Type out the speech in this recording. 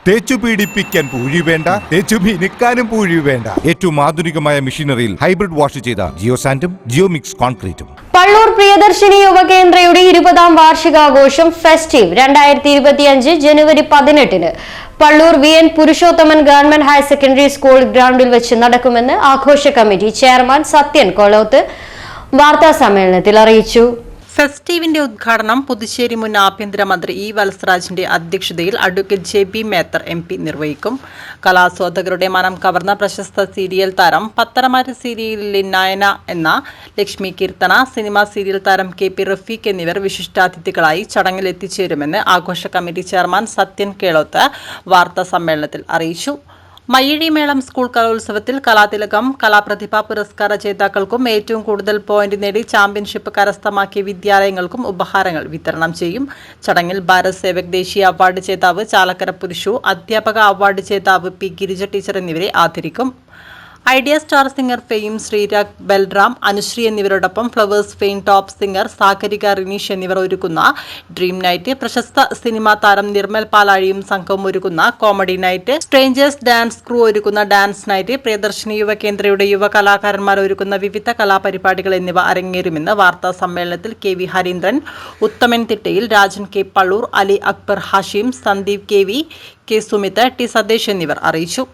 തേച്ചു പീഡിപ്പിക്കാൻ പൂഴി വേണ്ട, തേച്ചു മിനുക്കാനും പൂഴി വേണ്ട. ഏറ്റവും ആധുനികമായ മെഷീനറിയിൽ ഹൈബ്രിഡ് വാഷ് ചെയ്ത ജിയോ സാൻഡും ജിയോ മിക്സ് കോൺക്രീറ്റും. പള്ളൂർ പ്രിയദർശിനി യുവകേന്ദ്രയുടെ 20ാം വാർഷികാഘോഷം ഫെസ്റ്റീവ് 2025 ജനുവരി 18-ന് Pallur VN Purushothaman government higher secondary school ഗ്രൗണ്ടിൽ വെച്ച് നടക്കുമെന്ന് ആഘോഷ കമ്മിറ്റി ചെയർമാൻ സത്യൻ കൊളോത്ത് വാർത്താസമ്മേളനത്തിൽ അറിയിച്ചു. ഫെസ്റ്റീവിന്റെ ഉദ്ഘാടനം പുതുശ്ശേരി മുൻ ആഭ്യന്തരമന്ത്രി ഇ വത്സരാജിന്റെ അധ്യക്ഷതയിൽ അഡ്വക്കേറ്റ് JB മേത്തർ MP നിർവഹിക്കും. കലാസ്വാദകരുടെ മനം കവർന്ന പ്രശസ്ത സീരിയൽ താരം പത്തരമാറ്റ് സീരിയലിലെ നയന എന്ന ലക്ഷ്മി കീർത്തന, സിനിമാ സീരിയൽ താരം KP റഫീഖ് എന്നിവർ വിശിഷ്ടാതിഥികളായി ചടങ്ങിൽ എത്തിച്ചേരുമെന്ന് ആഘോഷ കമ്മിറ്റി ചെയർമാൻ സത്യൻ കേളോത്ത് വാർത്താ സമ്മേളനത്തിൽ അറിയിച്ചു. മയ്യഴിമേളം സ്കൂൾ കലോത്സവത്തിൽ കലാതിലകം കലാപ്രതിഭാ പുരസ്കാര ജേതാക്കൾക്കും ഏറ്റവും കൂടുതൽ പോയിന്റ് നേടി ചാമ്പ്യൻഷിപ്പ് കരസ്ഥമാക്കിയ വിദ്യാലയങ്ങൾക്കും ഉപഹാരങ്ങൾ വിതരണം ചെയ്യും. ചടങ്ങിൽ ഭാരത് സേവക് ദേശീയ അവാർഡ് ജേതാവ് ചാലക്കര പുരുഷു, അധ്യാപക അവാർഡ് ജേതാവ് P ഗിരിജ ടീച്ചർ എന്നിവരെ ആദരിക്കും. Idea star singer fame Sreerag Balram, Anusree എന്നിവരോടൊപ്പം Flowers fame top singer Sagarika Rineesh എന്നിവർ ഒരുക്കുന്ന ഡ്രീം നൈറ്റ്, പ്രശസ്ത സിനിമാ താരം നിർമ്മൽ പാലാഴിയും സംഘവും ഒരുക്കുന്ന comedy night, strangers dance crew ഒരുക്കുന്ന ഡാൻസ് നൈറ്റ്, പ്രിയദർശിനി യുവകേന്ദ്രയുടെ യുവ കലാകാരന്മാർ ഒരുക്കുന്ന വിവിധ കലാപരിപാടികൾ എന്നിവ അരങ്ങേറുമെന്ന് വാർത്താ സമ്മേളനത്തിൽ KV ഹരീന്ദ്രൻ, ഉത്തമൻ തിട്ടയിൽ, Rajan K Pallur, Ali Akbar Hashim, Sandeep KV, K Sumit, T Satheesh എന്നിവർ അറിയിച്ചു.